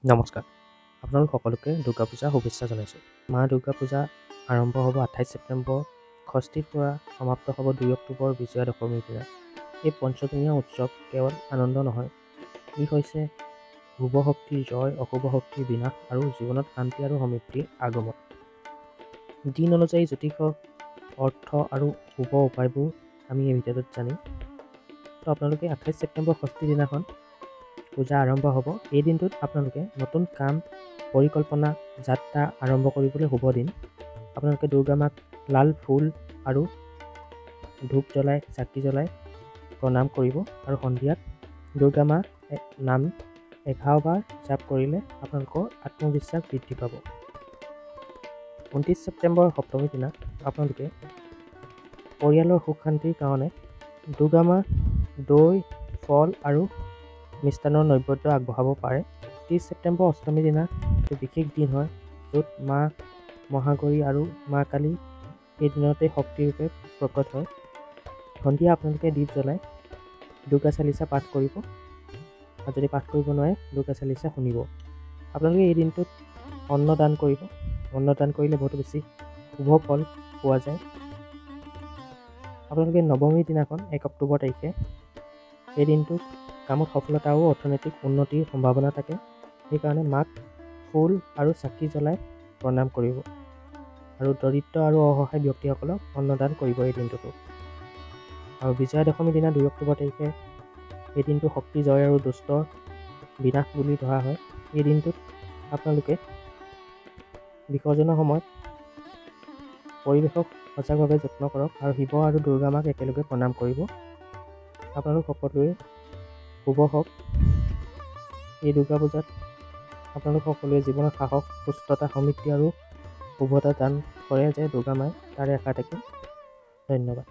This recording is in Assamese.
নমস্কাৰ, আপোনালোক সকলোকে দুৰ্গা পূজাৰ শুভেচ্ছা জনাইছোঁ। মা দুৰ্গা পূজা আৰম্ভ হ'ব 28 ছেপ্টেম্বৰ, ষষ্ঠীৰ পৰা সমাপ্ত হ'ব 2 অক্টোবৰ বিজয়া দশমীৰ দিনা। এই পঞ্চদিনীয়া উৎসৱ কেৱল আনন্দ নহয়, ই হৈছে শুভ শক্তিৰ জয়, অশুভ শক্তিৰ বিনাশ আৰু জীৱনত শান্তি আৰু সমৃদ্ধিৰ আগমন। দিন অনুযায়ী জ্যোতিষ অৰ্থ আৰু শুভ উপায়বোৰ আমি এই ভিডিঅ'টোত জানিম। তো আপোনালোকে 28 ছেপ্টেম্বৰ ষষ্ঠীৰ দিনাখন পূজা আৰম্ভ হ'ব। এই দিনটোত আপোনালোকে নতুন কাম, পৰিকল্পনা, যাত্ৰা আৰম্ভ কৰিবলৈ শুভ দিন। আপোনালোকে দুৰ্গা মাক লাল ফুল আৰু ধূপ জ্বলাই, চাকি জ্বলাই প্ৰণাম কৰিব আৰু সন্ধিয়াত দুৰ্গা মাৰ নাম 11 বাৰ জাপ কৰিলে আপোনালোকৰ আত্মবিশ্বাস বৃদ্ধি পাব। 29 ছেপ্টেম্বৰ সপ্তমীৰ দিনা আপোনালোকে পৰিয়ালৰ সুখ শান্তিৰ কাৰণে দুৰ্গা মাৰ দৈ, ফল আৰু মিষ্টান্নৰ নৈবেদ্য আগবঢ়াব পাৰে। 30 ছেপ্টেম্বৰ অষ্টমীৰ দিনা এটা বিশেষ দিন হয়, য'ত মা মহাগৌৰী আৰু মা কালী এই দিনতে শক্তিৰূপে প্ৰকট হয়। সন্ধিয়া আপোনালোকে দীপ জ্বলাই দুৰ্গা চালিচা পাঠ কৰিব, আৰু যদি পাঠ কৰিব নোৱাৰে দুৰ্গা চালিচা শুনিব। আপোনালোকে এই দিনটোত অন্নদান কৰিব। অন্নদান কৰিলে বহুতো বেছি শুভ ফল পোৱা যায়। আপোনালোকে নৱমীৰ দিনাখন 1 অক্টোবৰ তাৰিখে এই দিনটোত কামত সফলতা আৰু অৰ্থনৈতিক উন্নতিৰ সম্ভাৱনা থাকে। সেইকাৰণে মাক ফুল আৰু চাকি জ্বলাই প্ৰণাম কৰিব আৰু দৰিদ্ৰ আৰু অসহায় ব্যক্তিসকলক অন্নদান কৰিব এই দিনটোতো। আৰু বিজয়া দশমীৰ দিনা 2 অক্টোবৰ তাৰিখে এই দিনটো শক্তি জয় আৰু দুষ্টৰ বিনাশ বুলি ধৰা হয়। এই দিনটোত আপোনালোকে বিসৰ্জনৰ সময়ত পৰিৱেশক সজাগভাৱে যত্ন কৰক আৰু শিৱ আৰু দুৰ্গা মাক একেলগে প্ৰণাম কৰিব। আপোনালোক সকলোৱে শুভ হওক। এই দুৰ্গা পূজাত আপোনালোক সকলোৱে জীৱনত সাহস, সুস্থতা, সমৃদ্ধি আৰু শুভতা দান কৰে যে দুৰ্গা মায়ে, তাৰে আশা থাকিল। ধন্যবাদ।